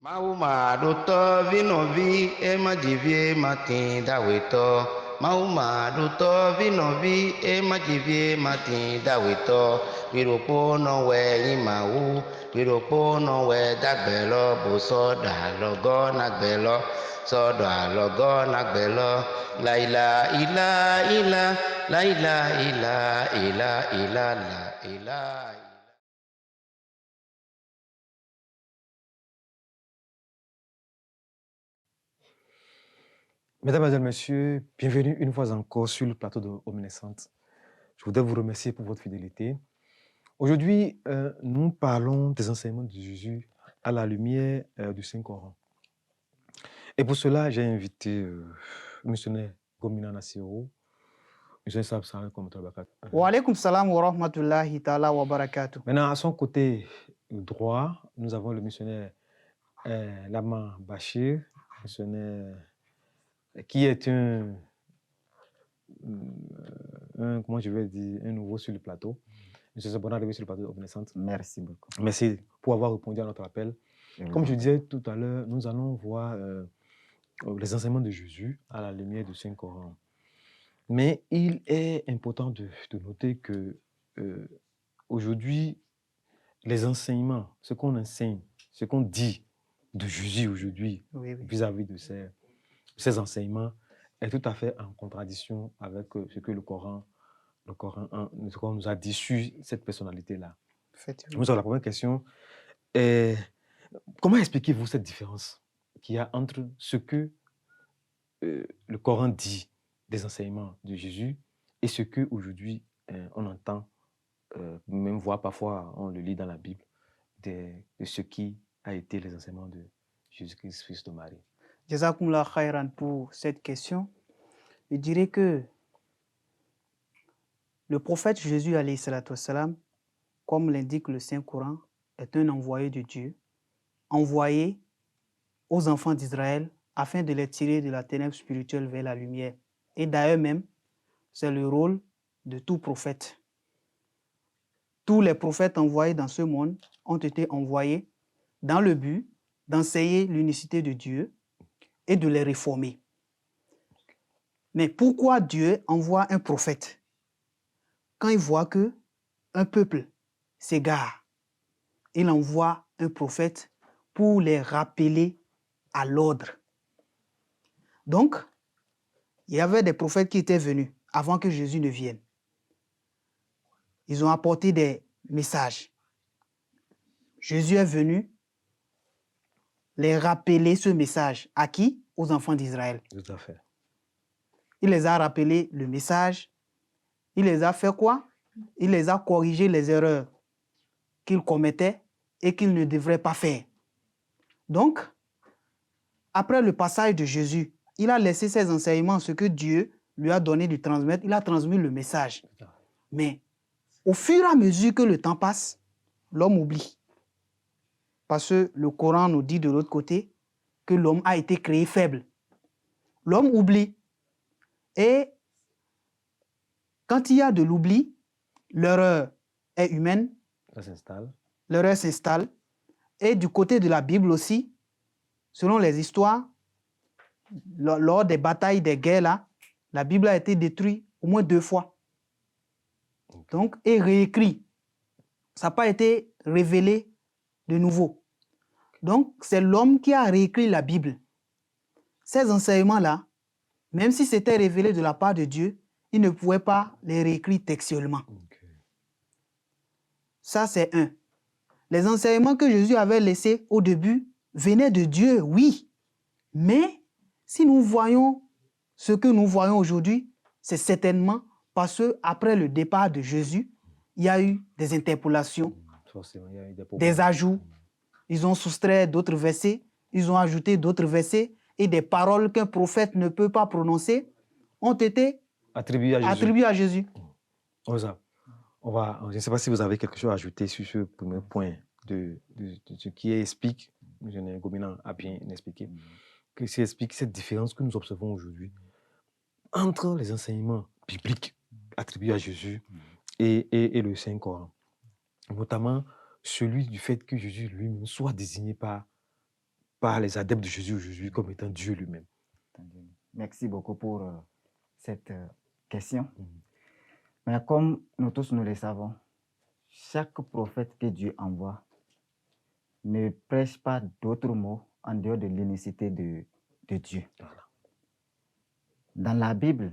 Mauma duto vinovi e majivie matin daweto. Mauma duto vinovi e majivie matin daweto. Viropo no we imau, viropo no we dagbelo, buso da logo nagbelo, so da logo nagbelo. Laila ila ila, laila ila ila ila la ila. Mesdames, Mesdemoiselles, Messieurs, bienvenue une fois encore sur le plateau de Omnisciente. Je voudrais vous remercier pour votre fidélité. Aujourd'hui, nous parlons des enseignements de Jésus à la lumière du Saint-Coran. Et pour cela, j'ai invité le missionnaire Gomina Nassiro, missionnaire Sabsara comme Tabakat. Wa alaykum salam wa rahmatullahi ta'ala wa barakatuh. Maintenant, à son côté droit, nous avons le missionnaire Lama Bachir, missionnaire qui est comment je vais dire, un nouveau sur le plateau. Monsieur Sabon arrivé sur le plateau de Omnisciente. Merci beaucoup. Merci pour avoir répondu à notre appel. Comme je disais tout à l'heure, nous allons voir les enseignements de Jésus à la lumière du Saint-Coran. Mais il est important de noter que aujourd'hui, les enseignements, ce qu'on enseigne, ce qu'on dit de Jésus aujourd'hui vis-à-vis de ces enseignements est tout à fait en contradiction avec ce que le Coran nous a dit sur cette personnalité-là. Nous avons la première question. Comment expliquez-vous cette différence qu'il y a entre ce que le Coran dit des enseignements de Jésus et ce qu'aujourd'hui on entend, même voir parfois, on le lit dans la Bible, de ce qui a été les enseignements de Jésus-Christ, fils de Marie? Jazakumullah khairan pour cette question. Je dirais que le prophète Jésus, alayhi salatu wassalam, comme l'indique le Saint-Coran, est un envoyé de Dieu, envoyé aux enfants d'Israël afin de les tirer de la ténèbre spirituelle vers la lumière. Et d'ailleurs même, c'est le rôle de tout prophète. Tous les prophètes envoyés dans ce monde ont été envoyés dans le but d'enseigner l'unicité de Dieu et de les réformer. Mais pourquoi Dieu envoie un prophète quand il voit que un peuple s'égare? Il envoie un prophète pour les rappeler à l'ordre. Donc, il y avait des prophètes qui étaient venus avant que Jésus ne vienne. Ils ont apporté des messages. Jésus est venu les rappeler ce message. À qui? Aux enfants d'Israël. Tout à fait. Il les a rappelé le message. Il les a fait quoi? Il les a corrigé les erreurs qu'ils commettaient et qu'ils ne devraient pas faire. Donc, après le passage de Jésus, il a laissé ses enseignements, ce que Dieu lui a donné de transmettre. Il a transmis le message. Mais au fur et à mesure que le temps passe, l'homme oublie. Parce que le Coran nous dit de l'autre côté que l'homme a été créé faible. L'homme oublie. Et quand il y a de l'oubli, l'erreur est humaine. Ça s'installe. L'erreur s'installe. Et du côté de la Bible aussi, selon les histoires, lors des batailles, des guerres, là, la Bible a été détruite au moins 2 fois. Donc, et réécrit. Ça n'a pas été révélé de nouveau. Donc, c'est l'homme qui a réécrit la Bible. Ces enseignements-là, même si c'était révélé de la part de Dieu, il ne pouvait pas les réécrire textuellement. Ça, c'est un. Les enseignements que Jésus avait laissés au début venaient de Dieu, oui. Mais si nous voyons ce que nous voyons aujourd'hui, c'est certainement parce qu'après le départ de Jésus, il y a eu des interpolations, des ajouts. Ils ont soustrait d'autres versets, ils ont ajouté d'autres versets, et des paroles qu'un prophète ne peut pas prononcer ont été attribuées à Jésus. Je ne sais pas si vous avez quelque chose à ajouter sur ce premier point de ce qui explique, M. Gomina a bien expliqué, que ça explique cette différence que nous observons aujourd'hui entre les enseignements bibliques attribués à Jésus et le Saint-Coran. Notamment celui du fait que Jésus lui-même soit désigné par par les adeptes de Jésus aujourd'hui comme étant Dieu lui-même. Merci beaucoup pour cette question. Mhm. Mais comme nous tous nous le savons, chaque prophète que Dieu envoie ne prêche pas d'autres mots en dehors de l'unicité de Dieu. Voilà. Dans la Bible,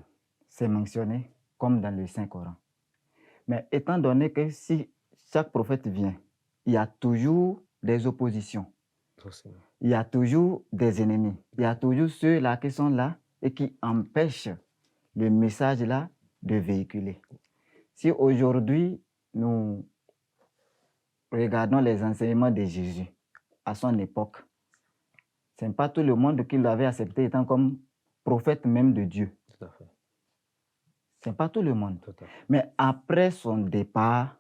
c'est mentionné comme dans le Saint-Coran. Mais étant donné que si chaque prophète vient, il y a toujours des oppositions. Forcément. Il y a toujours des ennemis. Il y a toujours ceux-là qui sont là et qui empêchent le message-là de véhiculer. Si aujourd'hui, nous regardons les enseignements de Jésus à son époque, ce n'est pas tout le monde qui l'avait accepté étant comme prophète même de Dieu. Tout à fait. Ce n'est pas tout le monde. Tout à fait. Mais après son départ,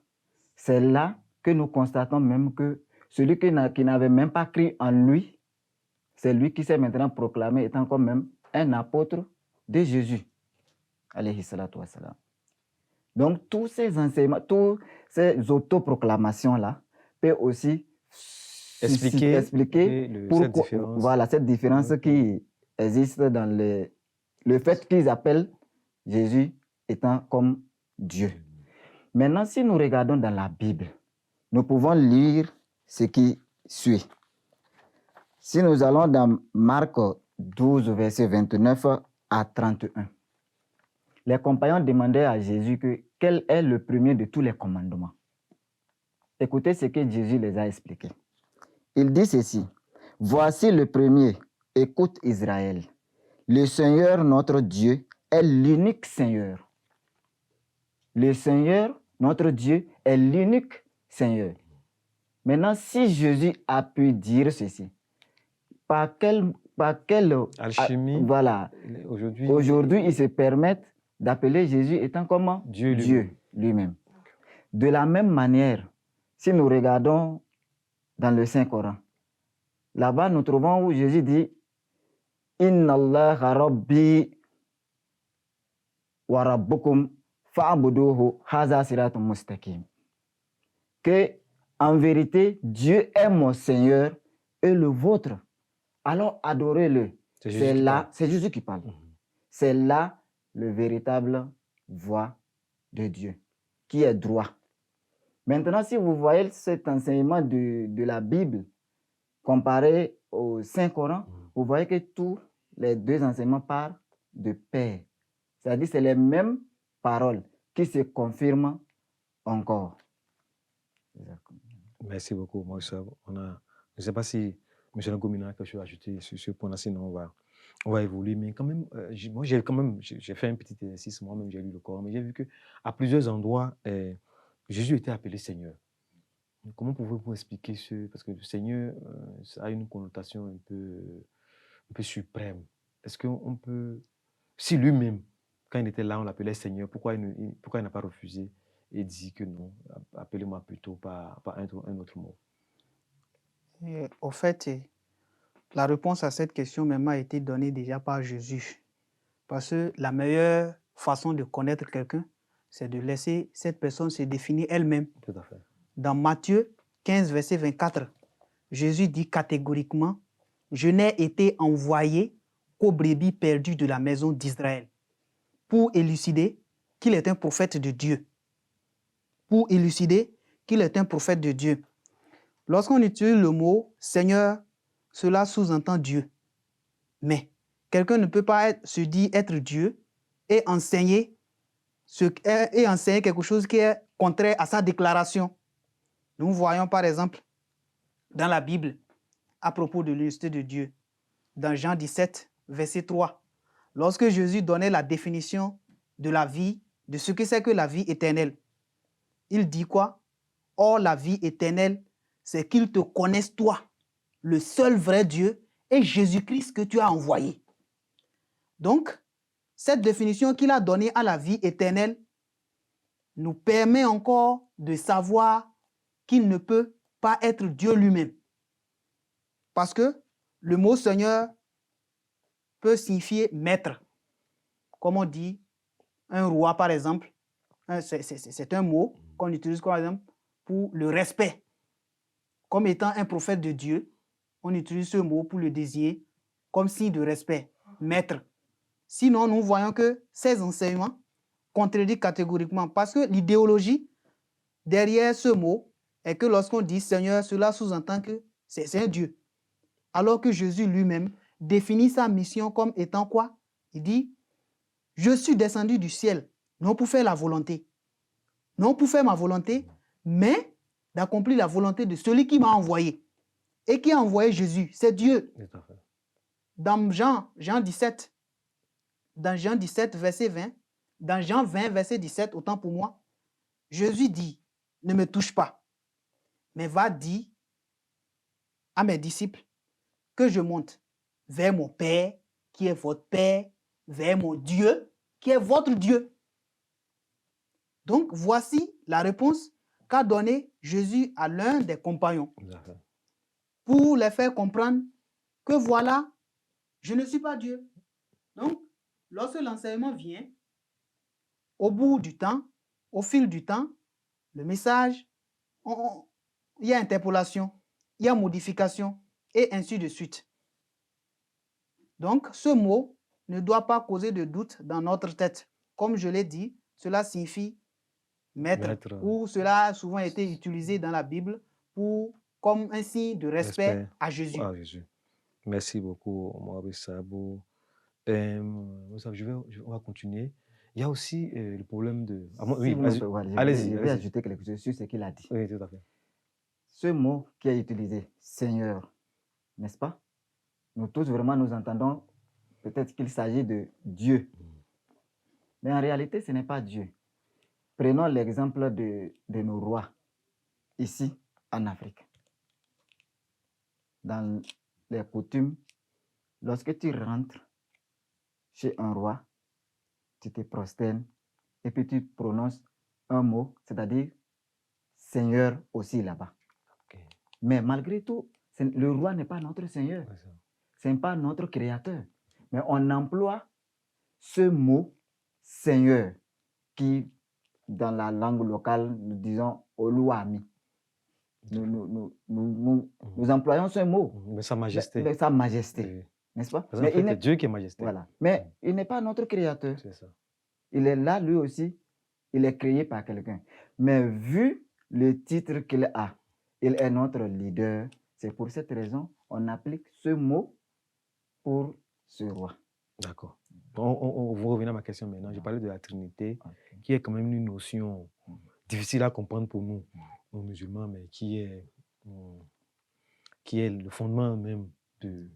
c'est là que nous constatons même que celui qui n'avait même pas cru en lui, c'est lui qui s'est maintenant proclamé étant comme même un apôtre de Jésus. Alayhi salatu wassalam. Donc, tous ces enseignements, toutes ces autoproclamations-là peuvent aussi Expliquer pourquoi, cette différence. voilà, cette différence qui existe dans le fait qu'ils appellent Jésus étant comme Dieu. Maintenant, si nous regardons dans la Bible, nous pouvons lire ce qui suit. Si nous allons dans Marc 12, verset 29 à 31, les compagnons demandaient à Jésus quel est le premier de tous les commandements. Écoutez ce que Jésus les a expliqués. Il dit ceci: « Voici le premier, écoute Israël. Le Seigneur, notre Dieu, est l'unique Seigneur. » Le Seigneur, notre Dieu, est l'unique Seigneur. Maintenant, si Jésus a pu dire ceci, par quelle alchimie, voilà, aujourd'hui, ils se permettent d'appeler Jésus étant comment? Dieu lui-même. De la même manière, si nous regardons dans le Saint-Coran, là-bas, nous trouvons où Jésus dit « Inna Allah rabbi wa rabbukum fa'buduhu haza siratun mustaqim » que en vérité, Dieu est mon Seigneur et le vôtre. Alors adorez-le. C'est Jésus qui parle. C'est là le véritable voie de Dieu, qui est droit. Maintenant, si vous voyez cet enseignement de la Bible comparé au Saint-Coran, vous voyez que tous les deux enseignements parlent de paix. C'est-à-dire que c'est les mêmes paroles qui se confirment encore. Merci beaucoup, Moïse. Je ne sais pas si M. Ngomina a quelque chose à ajouter sur ce point-là, sinon on va évoluer. Mais quand même, moi, j'ai fait un petit exercice, moi-même, j'ai lu le Coran, mais j'ai vu qu'à plusieurs endroits, Jésus était appelé Seigneur. Comment pouvez-vous expliquer ce... Parce que le Seigneur, ça a une connotation un peu suprême. Est-ce qu'on peut... Si lui-même, quand il était là, on l'appelait Seigneur, pourquoi il n'a pas refusé et dit que non, appelez-moi plutôt par un autre mot? Au fait, la réponse à cette question même a été donnée déjà par Jésus. Parce que la meilleure façon de connaître quelqu'un, c'est de laisser cette personne se définir elle-même. Tout à fait. Dans Matthieu 15, verset 24, Jésus dit catégoriquement, « Je n'ai été envoyé qu'aux brebis perdues de la maison d'Israël, pour élucider qu'il est un prophète de Dieu. » Pour élucider qu'il est un prophète de Dieu. Lorsqu'on utilise le mot « Seigneur », cela sous-entend Dieu. Mais quelqu'un ne peut pas se dire être Dieu et enseigner quelque chose qui est contraire à sa déclaration. Nous voyons par exemple dans la Bible, à propos de l'unicité de Dieu, dans Jean 17, verset 3, lorsque Jésus donnait la définition de la vie, de ce que c'est que la vie éternelle, il dit quoi? « Or, la vie éternelle, c'est qu'ils te connaissent toi, le seul vrai Dieu, et Jésus-Christ que tu as envoyé. » Donc, cette définition qu'il a donnée à la vie éternelle nous permet encore de savoir qu'il ne peut pas être Dieu lui-même. Parce que le mot Seigneur peut signifier maître. Comme on dit, un roi par exemple, c'est un mot qu'on utilise par exemple pour le respect. Comme étant un prophète de Dieu, on utilise ce mot pour le désigner comme signe de respect, maître. Sinon, nous voyons que ces enseignements contredisent catégoriquement parce que l'idéologie derrière ce mot est que lorsqu'on dit Seigneur, cela sous-entend que c'est un Dieu. Alors que Jésus lui-même définit sa mission comme étant quoi? Il dit, je suis descendu du ciel, non pour faire la volonté, non pour faire ma volonté, mais d'accomplir la volonté de celui qui m'a envoyé. Et qui a envoyé Jésus, c'est Dieu. Tout à fait. Dans Jean 17, verset 20, dans Jean 20, verset 17, autant pour moi, Jésus dit, ne me touche pas, mais va dire à mes disciples que je monte vers mon Père, qui est votre Père, vers mon Dieu, qui est votre Dieu. Donc, voici la réponse qu'a donnée Jésus à l'un des compagnons Tout à fait. pour les faire comprendre que voilà, je ne suis pas Dieu. Donc, lorsque l'enseignement vient, au bout du temps, au fil du temps, le message, il y a interpolation, il y a modification, et ainsi de suite. Donc, ce mot ne doit pas causer de doute dans notre tête. Comme je l'ai dit, cela signifie maître, Maître. ou cela a souvent été utilisé dans la Bible comme un signe de respect à Jésus. Ah, Jésus. Merci beaucoup, Maurice Sabo. On va continuer. Il y a aussi le problème de... Ah, Si oui, vous me permettez, allez-y. je vais ajouter quelque chose sur ce qu'il a dit. Oui, tout à fait. Ce mot qui est utilisé, Seigneur, n'est-ce pas? Nous tous vraiment nous entendons peut-être qu'il s'agit de Dieu. Mais en réalité, ce n'est pas Dieu. Prenons l'exemple de nos rois ici en Afrique. Dans les coutumes, lorsque tu rentres chez un roi, tu te prosternes et puis tu prononces un mot, c'est-à-dire Seigneur aussi là-bas. Okay. Mais malgré tout, le roi n'est pas notre Seigneur. Ouais, ça. Ce n'est pas notre créateur. Mais on emploie ce mot Seigneur qui, dans la langue locale, nous disons Oluwami. Nous employons ce mot. Mais sa majesté. Sa majesté. Oui. N'est-ce pas? Parce qu'en fait, c'est Dieu qui est majesté. Voilà. Mais il n'est pas notre créateur. C'est ça. Il est là, lui aussi. Il est créé par quelqu'un. Mais vu le titre qu'il a, il est notre leader. C'est pour cette raison on applique ce mot pour ce roi. D'accord. On va revenir à ma question maintenant. Je parlais de la Trinité, qui est quand même une notion difficile à comprendre pour nous, nos musulmans, mais qui est le fondement même du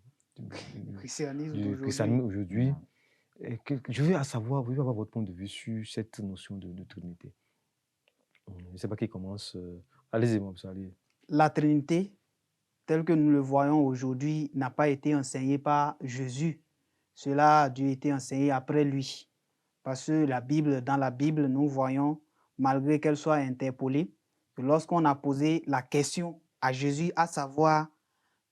christianisme aujourd'hui. Je veux savoir, vous avoir votre point de vue sur cette notion de Trinité. Je ne sais pas qui commence. Allez-y, moi, allez. La Trinité, telle que nous le voyons aujourd'hui, n'a pas été enseignée par Jésus. Cela a dû être enseigné après lui. Parce que dans la Bible, nous voyons, malgré qu'elle soit interpolée, que lorsqu'on a posé la question à Jésus, à savoir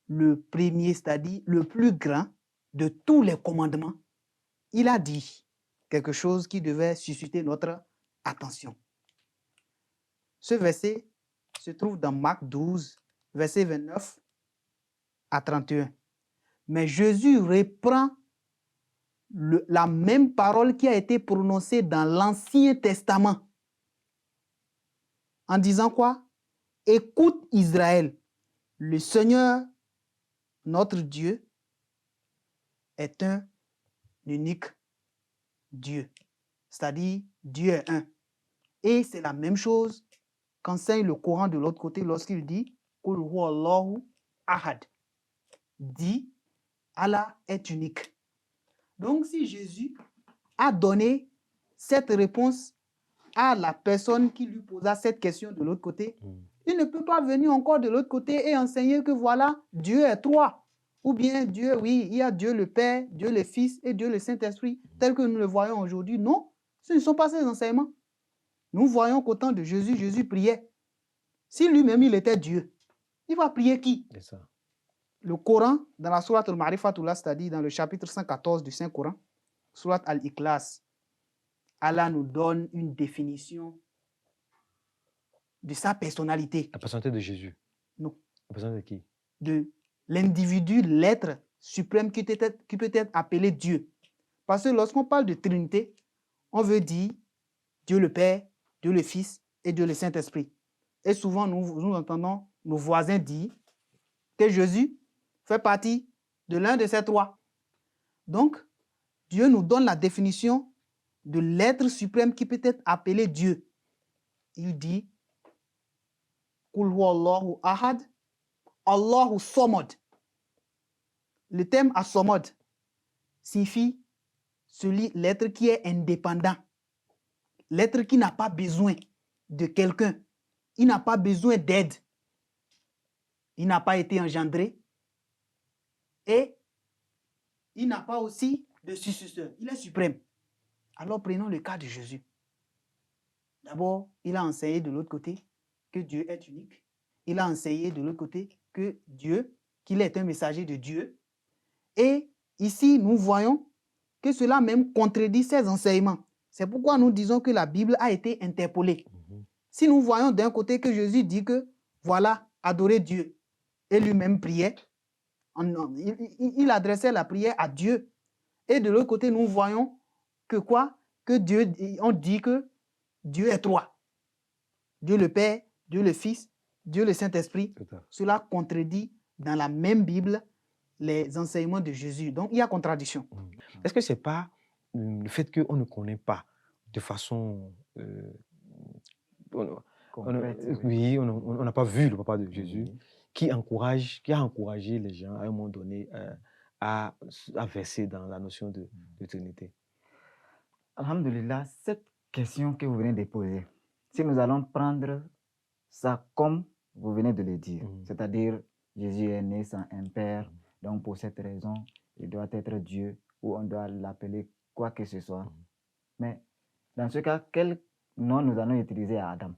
le premier, c'est-à-dire le plus grand de tous les commandements, il a dit quelque chose qui devait susciter notre attention. Ce verset se trouve dans Marc 12, verset 29 à 31. Mais Jésus reprend la même parole qui a été prononcée dans l'Ancien Testament en disant quoi? Écoute Israël, le Seigneur, notre Dieu, est un unique Dieu. C'est-à-dire, Dieu est un. Et c'est la même chose qu'enseigne le Coran de l'autre côté lorsqu'il dit Qul huwa Allahu ahad. Dit, Allah est unique. Donc, si Jésus a donné cette réponse à la personne qui lui posa cette question de l'autre côté, il ne peut pas venir encore de l'autre côté et enseigner que voilà, Dieu est trois. Ou bien Dieu, oui, il y a Dieu le Père, Dieu le Fils et Dieu le Saint-Esprit, tel que nous le voyons aujourd'hui. Non, ce ne sont pas ces enseignements. Nous voyons qu'au temps de Jésus, Jésus priait. Si lui-même, il était Dieu, il va prier qui? C'est ça. Le Coran, dans la sourate Al-Marifatullah, c'est-à-dire dans le chapitre 114 du Saint-Coran, sourate Al-Ikhlas, Allah nous donne une définition de sa personnalité. La personnalité de Jésus. Non. La personnalité de qui? De l'individu, l'être suprême qui peut être appelé Dieu. Parce que lorsqu'on parle de Trinité, on veut dire Dieu le Père, Dieu le Fils et Dieu le Saint-Esprit. Et souvent, nous entendons nos voisins dire que Jésus fait partie de l'un de ces trois. Donc, Dieu nous donne la définition de l'être suprême qui peut être appelé Dieu. Il dit Kul huwa Allahu ahad, Allahu samad. Le terme as-samad signifie l'être qui est indépendant, l'être qui n'a pas besoin de quelqu'un, il n'a pas besoin d'aide, il n'a pas été engendré et il n'a pas aussi de successeur, il est suprême. Alors prenons le cas de Jésus. D'abord, il a enseigné de l'autre côté que Dieu est unique. Il a enseigné de l'autre côté que Dieu, qu'il est un messager de Dieu. Et ici, nous voyons que cela même contredit ses enseignements. C'est pourquoi nous disons que la Bible a été interpolée. Si nous voyons d'un côté que Jésus dit que, voilà, adorez Dieu, et lui-même priait, il adressait la prière à Dieu. Et de l'autre côté, nous voyons que quoi? Que Dieu, on dit que Dieu est trois. Dieu le Père, Dieu le Fils, Dieu le Saint-Esprit. Cela contredit dans la même Bible les enseignements de Jésus. Donc, il y a contradiction. Est-ce que ce n'est pas le fait qu'on ne connaît pas de façon... oui, on n'a pas vu le papa de Jésus qui a encouragé les gens à un moment donné à verser dans la notion de Trinité? Alhamdulillah, cette question que vous venez de poser, si nous allons prendre ça comme vous venez de le dire, c'est-à-dire Jésus est né sans un père, donc pour cette raison, il doit être Dieu ou on doit l'appeler quoi que ce soit. Mais dans ce cas, quel nom nous allons utiliser à Adam?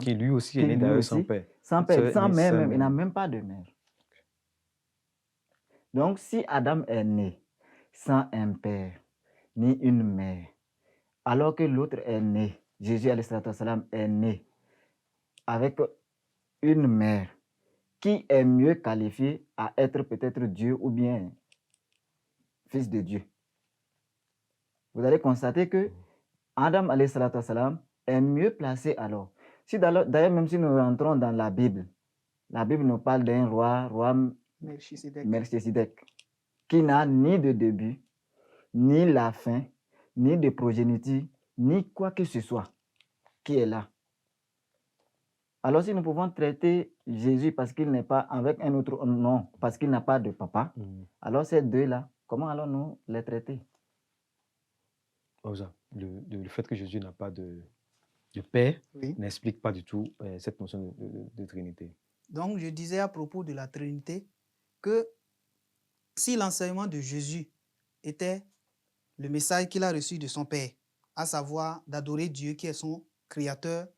Qui lui aussi est né d'ailleurs sans père. Sans père, sans mère même, il n'a même pas de mère. Donc si Adam est né sans un père, ni une mère, alors que l'autre est né, Jésus est né avec une mère, qui est mieux qualifié à être peut-être Dieu ou bien fils de Dieu? Vous allez constater que Adam est mieux placé alors. D'ailleurs, même si nous rentrons dans la Bible nous parle d'un roi Melchisedec, qui n'a ni de début, ni la fin, ni de progéniture, ni quoi que ce soit, qui est là. Alors si nous pouvons traiter Jésus parce qu'il n'est pas avec un autre nom, parce qu'il n'a pas de papa, alors ces deux-là, comment allons-nous les traiter? Le fait que Jésus n'a pas de père n'explique pas du tout cette notion de Trinité. Donc je disais à propos de la Trinité que si l'enseignement de Jésus était le message qu'il a reçu de son Père, à savoir d'adorer Dieu qui est son créateur,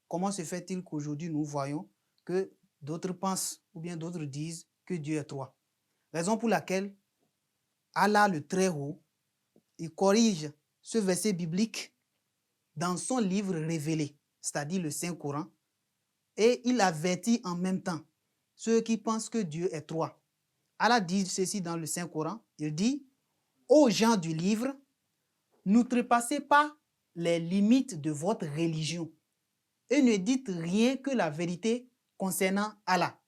comment se fait-il qu'aujourd'hui nous voyons que d'autres pensent ou bien d'autres disent que Dieu est trois? Raison pour laquelle Allah le Très-Haut, il corrige ce verset biblique dans son livre révélé, c'est-à-dire le Saint-Coran, et il avertit en même temps ceux qui pensent que Dieu est trois. Allah dit ceci dans le Saint-Coran, il dit « Aux gens du livre, n'outrepassez pas les limites de votre religion et ne dites rien que la vérité concernant Allah.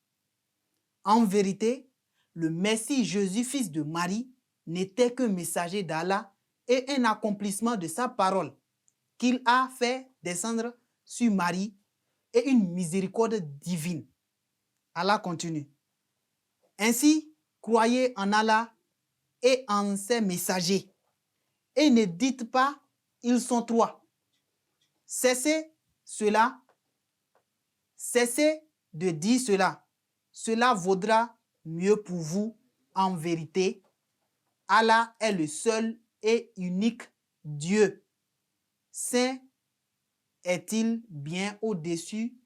En vérité, le Messie Jésus, fils de Marie, n'était qu'un messager d'Allah et un accomplissement de sa parole qu'il a fait descendre sur Marie et une miséricorde divine. » Allah continue. « Ainsi, croyez en Allah et en ses messagers et ne dites pas ils sont trois. Cessez de dire cela. Cela vaudra mieux pour vous. En vérité, Allah est le seul et unique Dieu. Saint est-il bien au-dessus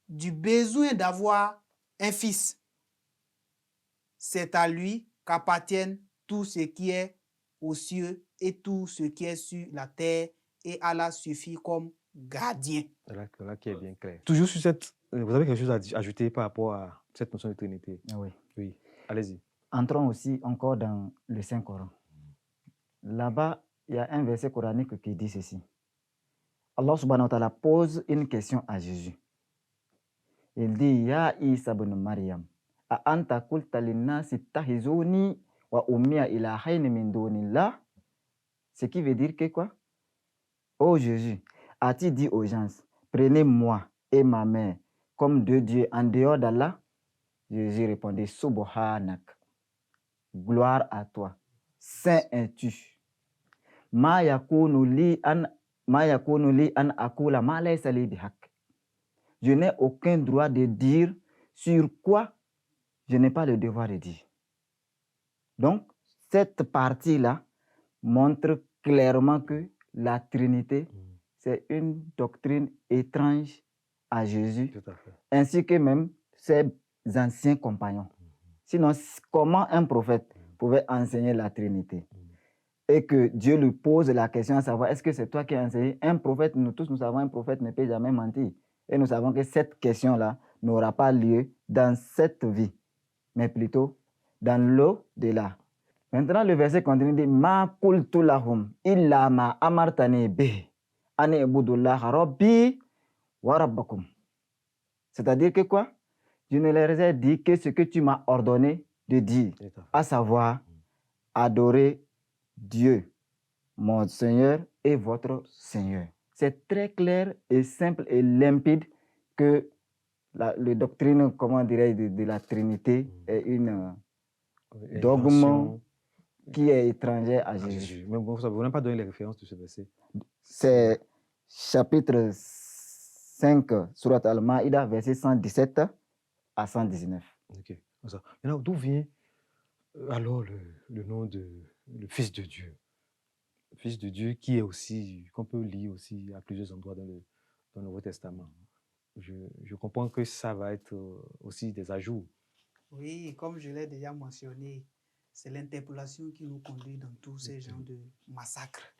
du besoin d'avoir un fils. C'est à lui qu'appartiennent tout ce qui est aux cieux et tout ce qui est sur la terre, et Allah suffit comme gardien. Voilà qui est bien clair. Toujours sur cette... Vous avez quelque chose à ajouter par rapport à cette notion de Trinité. Oui. Oui, allez-y. Entrons aussi encore dans le Saint-Coran. Là-bas, il y a un verset coranique qui dit ceci. Allah subhanahu wa ta'ala pose une question à Jésus. Il dit, Ya Isa ibn Maryam, a anta qulta linnasi ittakhizuni wa ummiya ilahayni min dunillah? Ce qui veut dire que quoi? Ô Jésus, as-tu dit aux gens, prenez-moi et ma mère comme deux dieux en dehors d'Allah? Jésus répondit, Subhanak, gloire à toi, saint es-tu. Ma yakunu li an akula ma laysa li bihaq. Je n'ai aucun droit de dire sur quoi je n'ai pas le devoir de dire. Donc, cette partie-là montre clairement que la Trinité, c'est une doctrine étrange à Jésus, Tout à fait. ainsi que même ses anciens compagnons. Sinon, comment un prophète pouvait enseigner la Trinité? Et que Dieu lui pose la question à savoir, est-ce que c'est toi qui as enseigné? Un prophète, nous tous nous savons, un prophète ne peut jamais mentir. Et nous savons que cette question-là n'aura pas lieu dans cette vie, mais plutôt dans l'au-delà. Maintenant, le verset continue dit, Ma qultu lahum illa ma amartani bih an ibudullaha rabbi wa rabbakum. C'est-à-dire que quoi? Je ne leur ai dit que ce que tu m'as ordonné de dire, à savoir adorer Dieu, mon Seigneur et votre Seigneur. C'est très clair et simple et limpide que la doctrine, comment dirais-je, de la Trinité est une dogme qui est étrangère à Jésus. Mais bon, vous n'avez pas donné les références de ce verset. C'est chapitre 5, Surat Al-Ma'ida, verset 117 à 119. Ok. Maintenant, d'où vient alors le nom de le Fils de Dieu? Le Fils de Dieu qui est aussi, qu'on peut lire aussi à plusieurs endroits dans le Nouveau Testament. Je comprends que ça va être aussi des ajouts. Oui, comme je l'ai déjà mentionné, c'est l'interpellation qui nous conduit dans tous ces genres de massacres.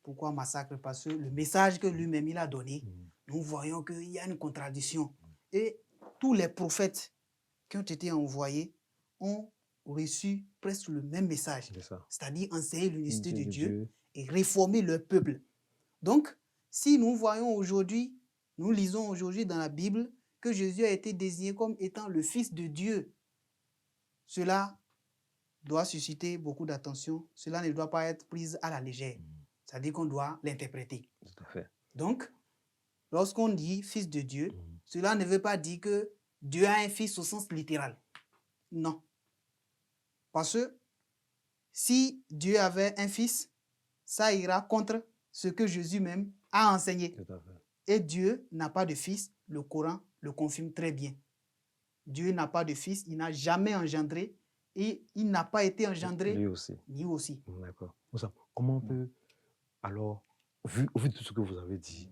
Pourquoi massacre? Parce que le message que lui-même il a donné, nous voyons qu'il y a une contradiction. Et tous les prophètes qui ont été envoyés ont reçu presque le même message, c'est-à-dire enseigner l'unicité de Dieu et réformer leur peuple. Donc, si nous voyons aujourd'hui, nous lisons aujourd'hui dans la Bible que Jésus a été désigné comme étant le Fils de Dieu, cela doit susciter beaucoup d'attention. Cela ne doit pas être pris à la légère. C'est-à-dire qu'on doit l'interpréter. Tout à fait. Donc, lorsqu'on dit Fils de Dieu, cela ne veut pas dire que Dieu a un fils au sens littéral. Non. Parce que si Dieu avait un fils, ça ira contre ce que Jésus même a enseigné. Tout à fait. Et Dieu n'a pas de fils, le Coran le confirme très bien. Dieu n'a pas de fils, il n'a jamais engendré et il n'a pas été engendré lui aussi. Lui aussi. D'accord. Comment on peut, alors, au vu de tout ce que vous avez dit,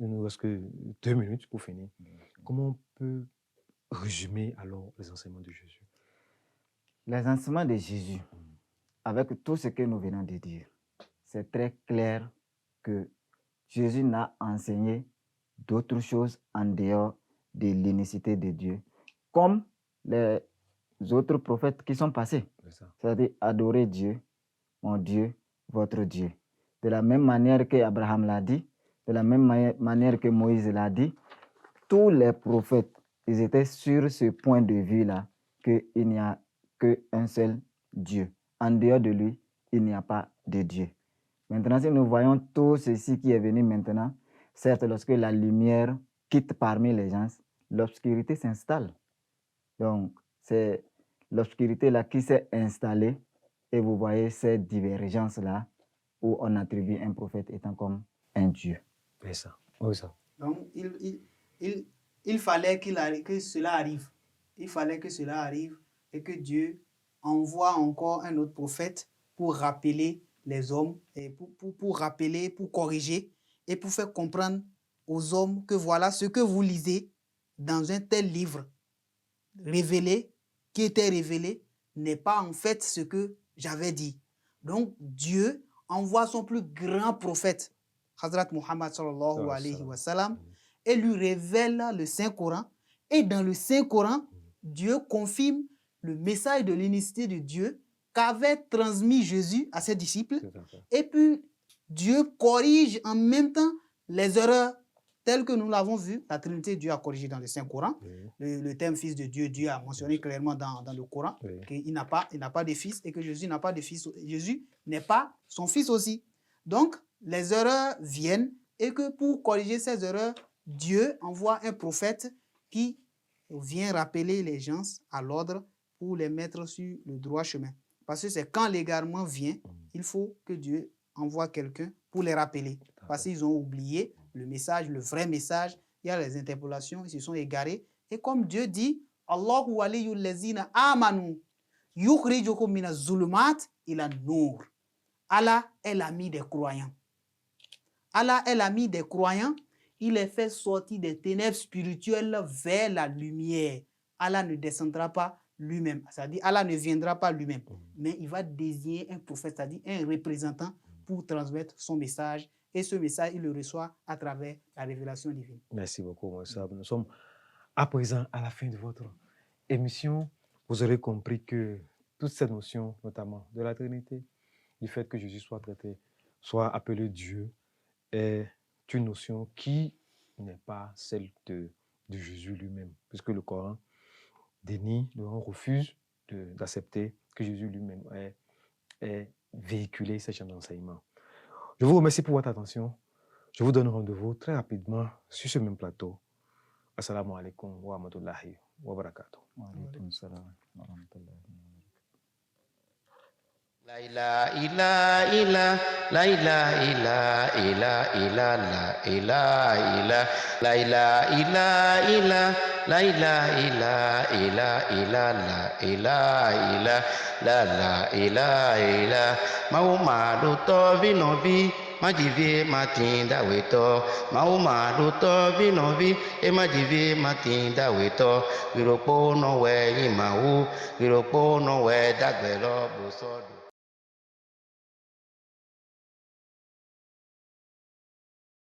il nous reste que 2 minutes pour finir, comment on peut résumer alors les enseignements de Jésus? Les enseignements de Jésus, avec tout ce que nous venons de dire, c'est très clair que Jésus n'a enseigné d'autres choses en dehors de l'unicité de Dieu, comme les autres prophètes qui sont passés. C'est-à-dire adorer Dieu, mon Dieu, votre Dieu. De la même manière qu'Abraham l'a dit, de la même manière que Moïse l'a dit, tous les prophètes, ils étaient sur ce point de vue-là, qu'il n'y a qu'un seul Dieu. En dehors de lui, il n'y a pas de Dieu. Maintenant, si nous voyons tout ceci qui est venu maintenant, certes, lorsque la lumière quitte parmi les gens, l'obscurité s'installe. Donc, c'est l'obscurité-là qui s'est installée et vous voyez ces divergences-là où on attribue un prophète étant comme un Dieu. Oui, ça. Oui, ça. Donc, il fallait que cela arrive. Il fallait que cela arrive et que Dieu envoie encore un autre prophète pour rappeler les hommes, et pour rappeler, pour corriger et pour faire comprendre aux hommes que voilà ce que vous lisez dans un tel livre révélé, qui était révélé, n'est pas en fait ce que j'avais dit. Donc Dieu envoie son plus grand prophète, Hazrat Muhammad sallallahu alayhi wa sallam, et lui révèle le Saint-Coran Et dans le Saint-Coran, Dieu confirme le message de l'unicité de Dieu qu'avait transmis Jésus à ses disciples. Tout à fait. Et puis, Dieu corrige en même temps les erreurs telles que nous l'avons vu. La Trinité, Dieu a corrigé dans le Saint-Coran. Oui, Le terme fils de Dieu, Dieu a mentionné clairement dans le Coran oui. qu'il n'a pas de fils et que Jésus n'a pas de fils. Jésus n'est pas son fils aussi. Donc, les erreurs viennent et que pour corriger ces erreurs, Dieu envoie un prophète qui vient rappeler les gens à l'ordre pour les mettre sur le droit chemin. Parce que c'est quand l'égarement vient, il faut que Dieu envoie quelqu'un pour les rappeler. Parce qu'ils ont oublié le message, le vrai message. Il y a les interpolations, ils se sont égarés. Et comme Dieu dit, Allahu waliyul lazina amanu yukhrijukum minaz zulumat ila nur. Allah est l'ami des croyants. Allah est l'ami des croyants. Il les fait sortir des ténèbres spirituelles vers la lumière. Allah ne descendra pas lui-même. C'est-à-dire, Allah ne viendra pas lui-même. Mais il va désigner un prophète, c'est-à-dire un représentant pour transmettre son message. Et ce message, il le reçoit à travers la révélation divine. Merci beaucoup, Moïse. Nous sommes à présent à la fin de votre émission. Vous aurez compris que toute cette notion, notamment de la Trinité, du fait que Jésus soit traité, soit appelé Dieu, est une notion qui n'est pas celle de Jésus lui-même, puisque le Coran dénie, le Coran refuse d'accepter que Jésus lui-même ait véhiculé ce genre d'enseignement. Je vous remercie pour votre attention. Je vous donne rendez-vous très rapidement sur ce même plateau. Assalamu alaikum wa rahmatullahi wa barakatuh. Wa alaykum salam wa rahmatullahi wa barakatuh. La ilaha illa illa, la ilaha illa illa illa, la ilaha illa, la ilaha illa illa, la ilaha illa illa illa, la ilaha illa, la ilaha illa. Mahuma to vinovi, majivie matinda weto. Mahuma to vinovi, e majivie matinda weto. Viropo no we imahu, viropo no we dagbelo bosodo.